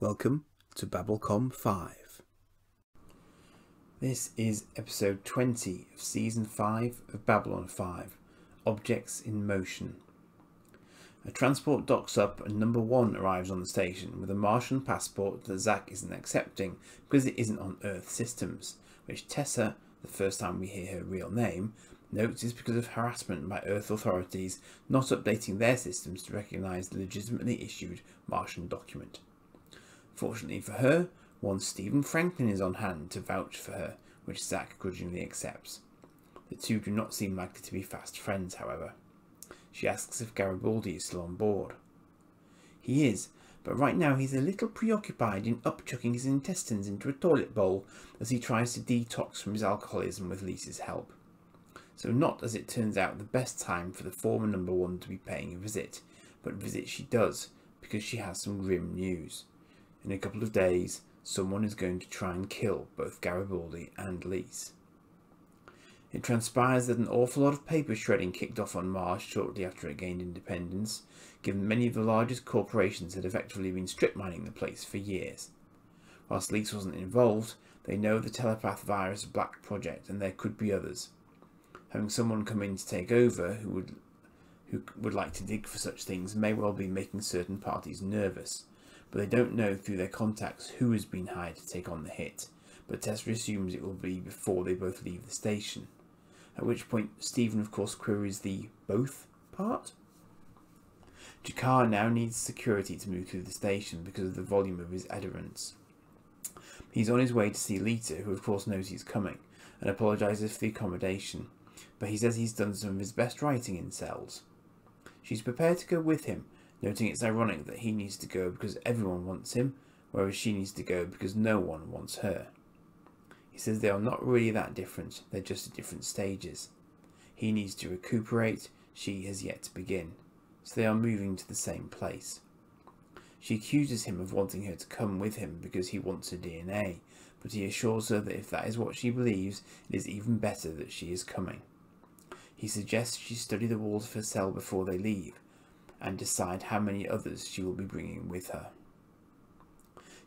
Welcome to Babblecom 5. This is episode 20 of season 5 of Babylon 5, Objects in Motion. A transport docks up and number 1 arrives on the station with a Martian passport that Zack isn't accepting because it isn't on Earth systems, which Tessa, the first time we hear her real name, notes is because of harassment by Earth authorities not updating their systems to recognise the legitimately issued Martian document. Fortunately for her, one Stephen Franklin is on hand to vouch for her, which Zack grudgingly accepts. The two do not seem likely to be fast friends, however. She asks if Garibaldi is still on board. He is, but right now he's a little preoccupied in upchucking his intestines into a toilet bowl as he tries to detox from his alcoholism with Lisa's help. So not, as it turns out, the best time for the former number 1 to be paying a visit, but visit she does, because she has some grim news. In a couple of days, someone is going to try and kill both Garibaldi and Lise. It transpires that an awful lot of paper shredding kicked off on Mars shortly after it gained independence, given many of the largest corporations had effectively been strip mining the place for years. Whilst Lise wasn't involved, they know the telepath virus Black Project, and there could be others. Having someone come in to take over who would like to dig for such things may well be making certain parties nervous. But they don't know through their contacts who has been hired to take on the hit, but Tessa assumes it will be before they both leave the station. At which point Stephen of course queries the both part. Jakar now needs security to move through the station because of the volume of his adherents. He's on his way to see Lita, who of course knows he's coming, and apologises for the accommodation, but he says he's done some of his best writing in cells. She's prepared to go with him, noting it's ironic that he needs to go because everyone wants him, whereas she needs to go because no one wants her. He says they are not really that different, they're just at different stages. He needs to recuperate, she has yet to begin, so they are moving to the same place. She accuses him of wanting her to come with him because he wants her DNA, but he assures her that if that is what she believes, it is even better that she is coming. He suggests she study the walls of her cell before they leave, and decide how many others she will be bringing with her.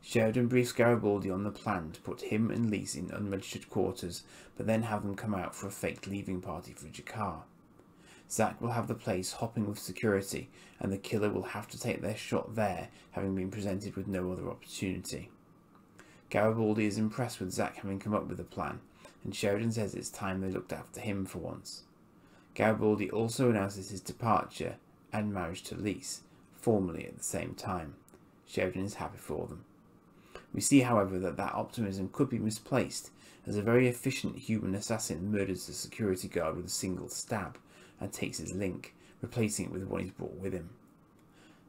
Sheridan briefs Garibaldi on the plan to put him and Lise in unregistered quarters, but then have them come out for a faked leaving party for Jakar. Zack will have the place hopping with security, and the killer will have to take their shot there, having been presented with no other opportunity. Garibaldi is impressed with Zack having come up with a plan, and Sheridan says it's time they looked after him for once. Garibaldi also announces his departure and marriage to Lise, formally at the same time. Sheridan is happy for them. We see, however, that optimism could be misplaced, as a very efficient human assassin murders the security guard with a single stab, and takes his link, replacing it with one he's brought with him.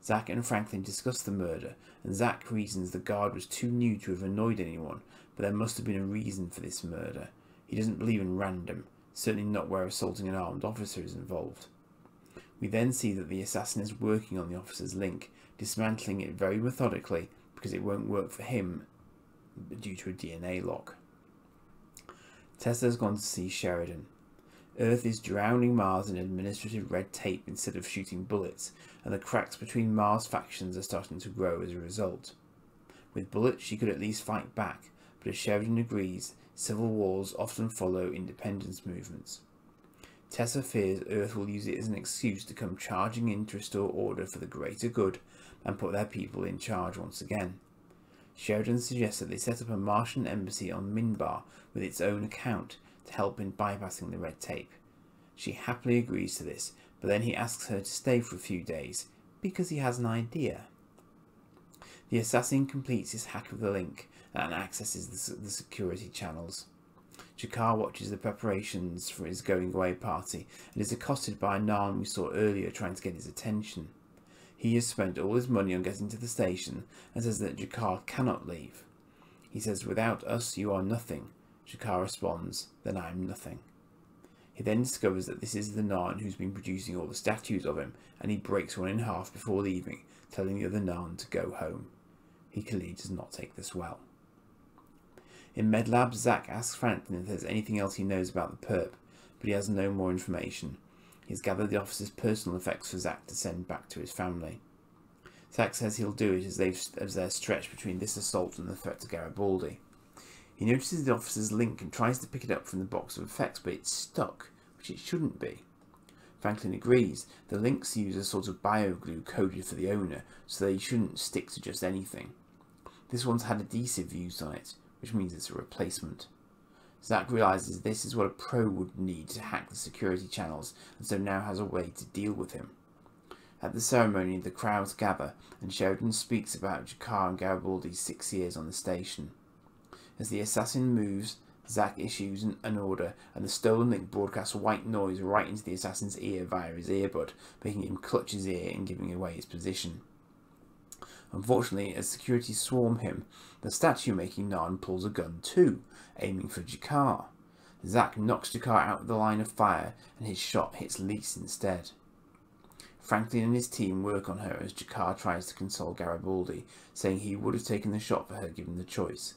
Zack and Franklin discuss the murder, and Zack reasons the guard was too new to have annoyed anyone, but there must have been a reason for this murder. He doesn't believe in random, certainly not where assaulting an armed officer is involved. We then see that the assassin is working on the officer's link, dismantling it very methodically because it won't work for him due to a DNA lock. Tessa has gone to see Sheridan. Earth is drowning Mars in administrative red tape instead of shooting bullets, and the cracks between Mars factions are starting to grow as a result. With bullets she could at least fight back, but as Sheridan agrees, civil wars often follow independence movements. Tessa fears Earth will use it as an excuse to come charging in to restore order for the greater good and put their people in charge once again. Sheridan suggests that they set up a Martian embassy on Minbar with its own account to help in bypassing the red tape. She happily agrees to this, but then he asks her to stay for a few days because he has an idea. The assassin completes his hack of the link and accesses the security channels. Jakar watches the preparations for his going away party and is accosted by a Narn we saw earlier trying to get his attention. He has spent all his money on getting to the station and says that Jakar cannot leave. He says, "Without us you are nothing." Jakar responds, "Then I am nothing." He then discovers that this is the Narn who's been producing all the statues of him, and he breaks one in half before leaving, telling the other Narn to go home. He clearly does not take this well. In MedLab, Zack asks Franklin if there's anything else he knows about the perp, but he has no more information. He's gathered the officer's personal effects for Zack to send back to his family. Zack says he'll do it as they're stretched between this assault and the threat to Garibaldi. He notices the officer's link and tries to pick it up from the box of effects, but it's stuck, which it shouldn't be. Franklin agrees. The links use a sort of bioglue coded for the owner, so they shouldn't stick to just anything. This one's had adhesive used on it, which means it's a replacement. Zack realises this is what a pro would need to hack the security channels, and so now has a way to deal with him. At the ceremony, the crowds gather, and Sheridan speaks about G'Kar and Garibaldi's 6 years on the station. As the assassin moves, Zack issues an order, and the stolen link broadcasts a white noise right into the assassin's ear via his earbud, making him clutch his ear and giving away his position. Unfortunately, as security swarm him, the statue-making Narn pulls a gun too, aiming for G'Kar. Zack knocks G'Kar out of the line of fire, and his shot hits Lise instead. Franklin and his team work on her as G'Kar tries to console Garibaldi, saying he would have taken the shot for her given the choice.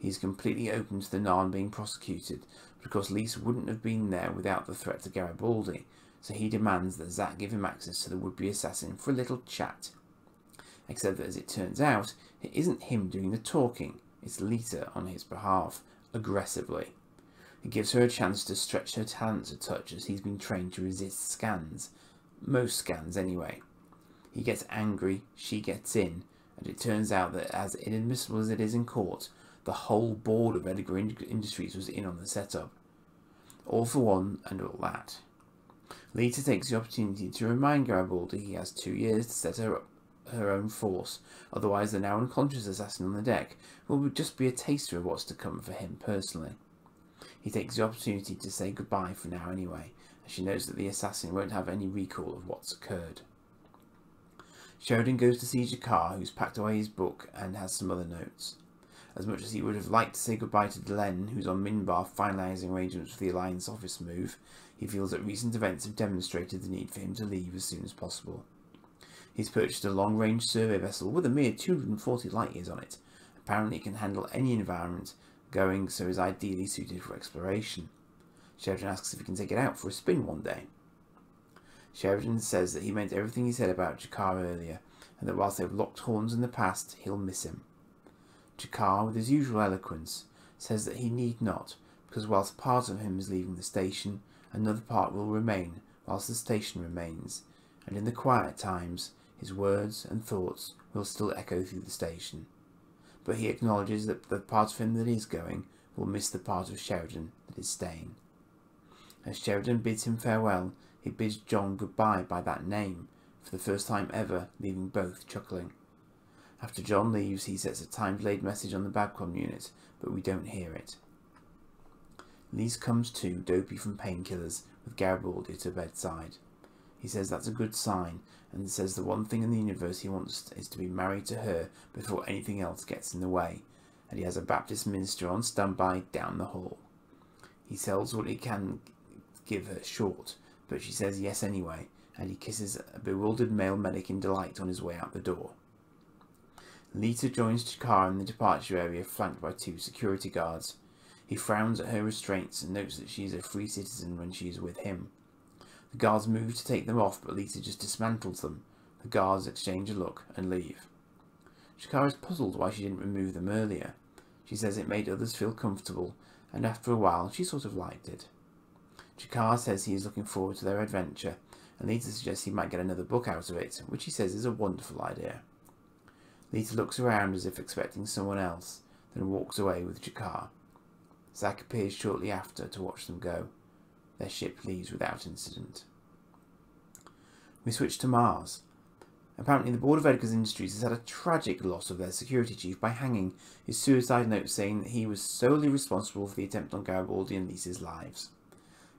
He is completely open to the Narn being prosecuted, because Lise wouldn't have been there without the threat to Garibaldi, so he demands that Zack give him access to the would-be assassin for a little chat. Except that, as it turns out, it isn't him doing the talking, it's Lita on his behalf, aggressively. It gives her a chance to stretch her talents a touch, as he's been trained to resist scans. Most scans, anyway. He gets angry, she gets in, and it turns out that, as inadmissible as it is in court, the whole board of Edgar Industries was in on the setup. All for one, and all that. Lita takes the opportunity to remind Garibaldi he has 2 years to set her own force, otherwise the now unconscious assassin on the deck will just be a taster of what's to come for him personally. He takes the opportunity to say goodbye for now anyway, as she knows that the assassin won't have any recall of what's occurred. Sheridan goes to see G'Kar, who's packed away his book and has some other notes. As much as he would have liked to say goodbye to Delenn, who's on Minbar finalising arrangements for the Alliance office move, he feels that recent events have demonstrated the need for him to leave as soon as possible. He's purchased a long-range survey vessel with a mere 240 light-years on it. Apparently it can handle any environment, going so is ideally suited for exploration. Sheridan asks if he can take it out for a spin one day. Sheridan says that he meant everything he said about G'Kar earlier, and that whilst they've locked horns in the past, he'll miss him. G'Kar, with his usual eloquence, says that he need not, because whilst part of him is leaving the station, another part will remain whilst the station remains, and in the quiet times, his words and thoughts will still echo through the station. But he acknowledges that the part of him that is going will miss the part of Sheridan that is staying. As Sheridan bids him farewell, he bids John goodbye by that name, for the first time ever, leaving both chuckling. After John leaves, he sets a time-delayed message on the Babcom unit, but we don't hear it. Lise comes to, dopey from painkillers, with Garibaldi at her bedside. He says that's a good sign, and says the one thing in the universe he wants is to be married to her before anything else gets in the way, and he has a Baptist minister on standby down the hall. He sells what he can give her short, but she says yes anyway, and he kisses a bewildered male medic in delight on his way out the door. Lita joins G'Kar in the departure area, flanked by 2 security guards. He frowns at her restraints and notes that she is a free citizen when she is with him. The guards move to take them off, but Lita just dismantles them. The guards exchange a look and leave. G'Kar is puzzled why she didn't remove them earlier. She says it made others feel comfortable, and after a while she sort of liked it. G'Kar says he is looking forward to their adventure, and Lita suggests he might get another book out of it, which he says is a wonderful idea. Lita looks around as if expecting someone else, then walks away with G'Kar. Zack appears shortly after to watch them go. Their ship leaves without incident. We switch to Mars. Apparently the board of Edgar Industries has had a tragic loss of their security chief by hanging, his suicide note saying that he was solely responsible for the attempt on Garibaldi and Lisa's lives.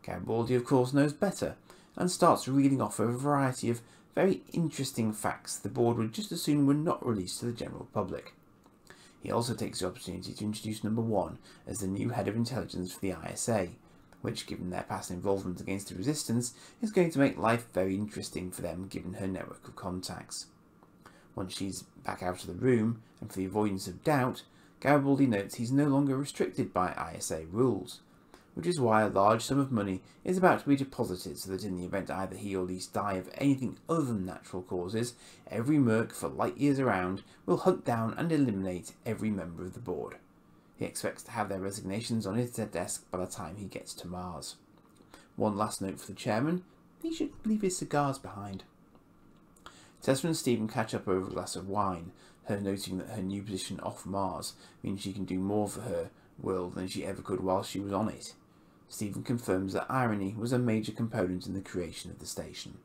Garibaldi of course knows better, and starts reading off a variety of very interesting facts the board would just as soon were not released to the general public. He also takes the opportunity to introduce Number 1 as the new head of intelligence for the ISA, which, given their past involvement against the resistance, is going to make life very interesting for them given her network of contacts. Once she's back out of the room, and for the avoidance of doubt, Garibaldi notes he's no longer restricted by ISA rules. which is why a large sum of money is about to be deposited so that in the event either he or Lise die of anything other than natural causes, every merc for light years around will hunt down and eliminate every member of the board. He expects to have their resignations on his desk by the time he gets to Mars. One last note for the chairman: he should leave his cigars behind. Tessa and Stephen catch up over a glass of wine, her noting that her new position off Mars means she can do more for her world than she ever could while she was on it. Stephen confirms that irony was a major component in the creation of the station.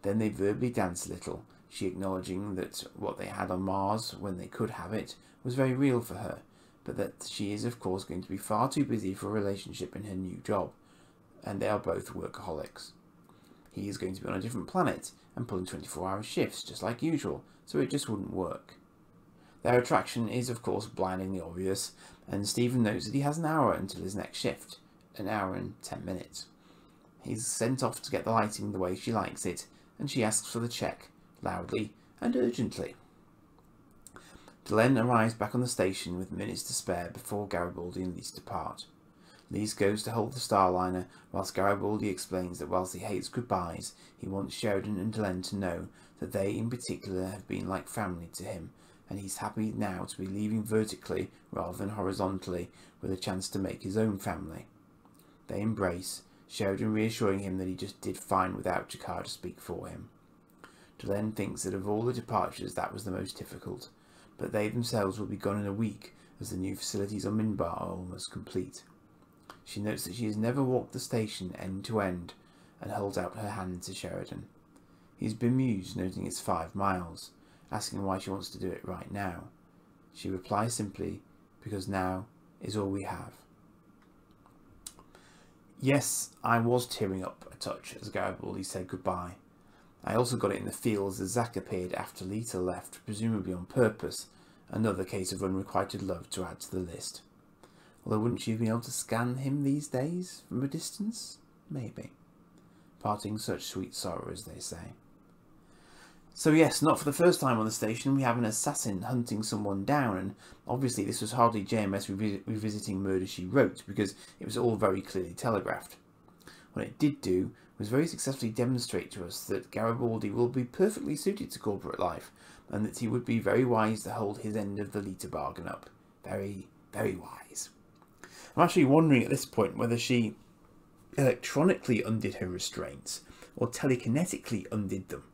Then they verbally dance a little, she acknowledging that what they had on Mars, when they could have it, was very real for her, but that she is of course going to be far too busy for a relationship in her new job, and they are both workaholics. He is going to be on a different planet and pulling 24-hour shifts just like usual, so it just wouldn't work. Their attraction is of course blindingly obvious, and Stephen notes that he has an hour until his next shift, an hour and 10 minutes. He's sent off to get the lighting the way she likes it, and she asks for the check, loudly and urgently. Delenn arrives back on the station with minutes to spare before Garibaldi and Lise depart. Lise goes to hold the Starliner, whilst Garibaldi explains that whilst he hates goodbyes, he wants Sheridan and Delenn to know that they in particular have been like family to him, and he's happy now to be leaving vertically rather than horizontally, with a chance to make his own family. They embrace, Sheridan reassuring him that he just did fine without Jakar to speak for him. Delenn thinks that of all the departures that was the most difficult, but they themselves will be gone in a week as the new facilities on Minbar are almost complete. She notes that she has never walked the station end to end, and holds out her hand to Sheridan. He is bemused, noting it's 5 miles, asking why she wants to do it right now. She replies simply, because now is all we have. Yes, I was tearing up a touch as Garibaldi said goodbye. I also got it in the feels as Zack appeared after Lita left, presumably on purpose, another case of unrequited love to add to the list. Although wouldn't she have been able to scan him these days from a distance? Maybe. Parting such sweet sorrow, as they say. So yes, not for the first time on the station, we have an assassin hunting someone down, and obviously this was hardly JMS revisiting Murder, She Wrote, because it was all very clearly telegraphed. What it did do was very successfully demonstrate to us that Garibaldi will be perfectly suited to corporate life, and that he would be very wise to hold his end of the Lita bargain up. Very, very wise. I'm actually wondering at this point whether she electronically undid her restraints, or telekinetically undid them.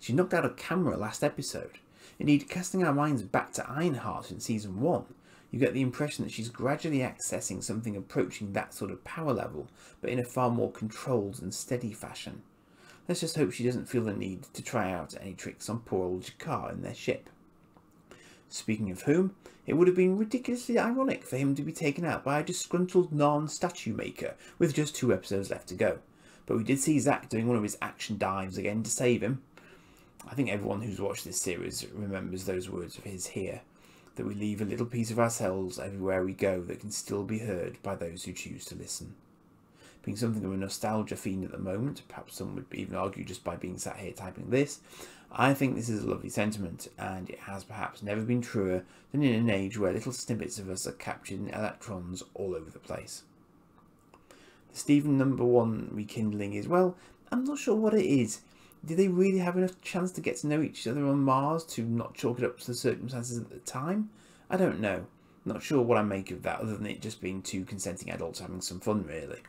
She knocked out a camera last episode. Indeed, casting our minds back to Ironheart in Season 1, you get the impression that she's gradually accessing something approaching that sort of power level, but in a far more controlled and steady fashion. Let's just hope she doesn't feel the need to try out any tricks on poor old Jakar and their ship. Speaking of whom, it would have been ridiculously ironic for him to be taken out by a disgruntled Narn-statue maker with just 2 episodes left to go. But we did see Zack doing one of his action dives again to save him. I think everyone who's watched this series remembers those words of his here, that we leave a little piece of ourselves everywhere we go that can still be heard by those who choose to listen. Being something of a nostalgia fiend at the moment, perhaps some would even argue just by being sat here typing this, I think this is a lovely sentiment, and it has perhaps never been truer than in an age where little snippets of us are captured in electrons all over the place. The Stephen #1 rekindling is, well, I'm not sure what it is. Did they really have enough chance to get to know each other on Mars to not chalk it up to the circumstances at the time? I don't know. Not sure what I make of that, other than it just being 2 consenting adults having some fun, really.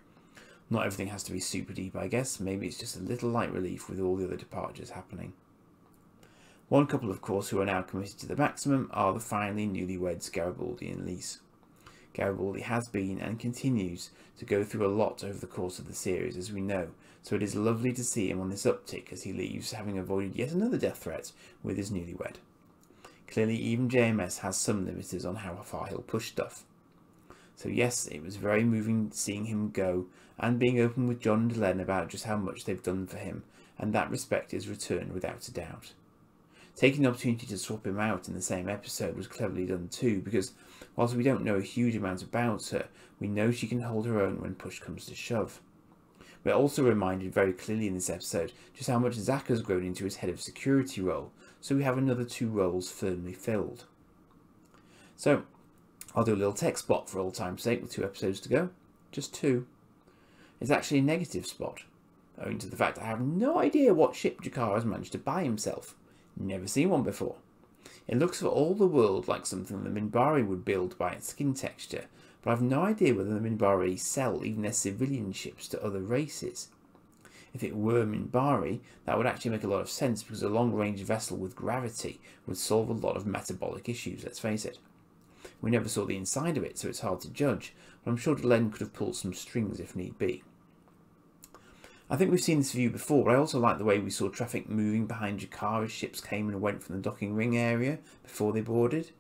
Not everything has to be super deep, I guess. Maybe it's just a little light relief with all the other departures happening. One couple, of course, who are now committed to the maximum are the finally newlyweds Garibaldi and Lise. Garibaldi has been and continues to go through a lot over the course of the series, as we know, so it is lovely to see him on this uptick as he leaves, having avoided yet another death threat with his newlywed. Clearly, even JMS has some limiters on how far he'll push stuff. So yes, it was very moving seeing him go, and being open with John and Delenn about just how much they've done for him, and that respect is returned without a doubt. Taking the opportunity to swap him out in the same episode was cleverly done too, because whilst we don't know a huge amount about her, we know she can hold her own when push comes to shove. We're also reminded very clearly in this episode just how much Zack has grown into his head of security role, so we have another 2 roles firmly filled. So, I'll do a little tech spot for old time's sake with 2 episodes to go. just 2. It's actually a negative spot, owing to the fact I have no idea what ship Jakar has managed to buy himself. Never seen one before. It looks for all the world like something the Minbari would build by its skin texture, but I've no idea whether the Minbari sell even their civilian ships to other races. If it were Minbari, that would actually make a lot of sense, because a long-range vessel with gravity would solve a lot of metabolic issues, let's face it. We never saw the inside of it, so it's hard to judge, but I'm sure Delenn could have pulled some strings if need be. I think we've seen this view before, but I also like the way we saw traffic moving behind Jakar as ships came and went from the docking ring area before they boarded.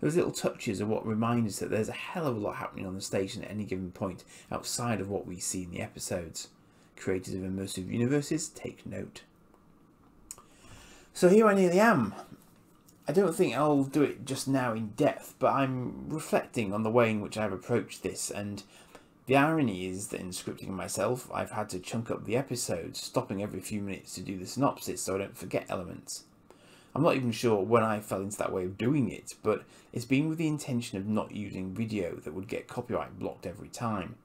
Those little touches are what remind us that there's a hell of a lot happening on the station at any given point outside of what we see in the episodes. Creators of immersive universes, take note. So here I nearly am. I don't think I'll do it just now in depth, but I'm reflecting on the way in which I've approached this, and the irony is that in scripting myself, I've had to chunk up the episodes, stopping every few minutes to do the synopsis so I don't forget elements. I'm not even sure when I fell into that way of doing it, but it's been with the intention of not using video that would get copyright blocked every time.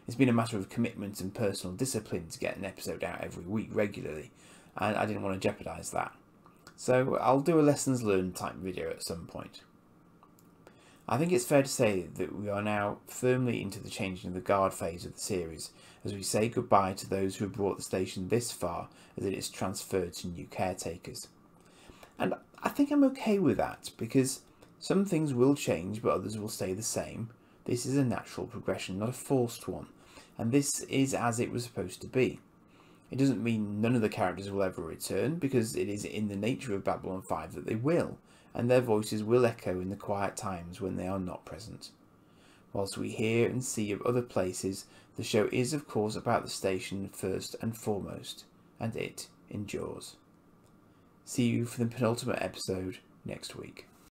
It's been a matter of commitment and personal discipline to get an episode out every week regularly, and I didn't want to jeopardise that. So I'll do a lessons learned type video at some point. I think it's fair to say that we are now firmly into the changing of the guard phase of the series, as we say goodbye to those who have brought the station this far as it is transferred to new caretakers. And I think I'm okay with that, because some things will change but others will stay the same. This is a natural progression, not a forced one, and this is as it was supposed to be. It doesn't mean none of the characters will ever return, because it is in the nature of Babylon 5 that they will, and their voices will echo in the quiet times when they are not present. Whilst we hear and see of other places, the show is of course about the station first and foremost, and it endures. See you for the penultimate episode next week.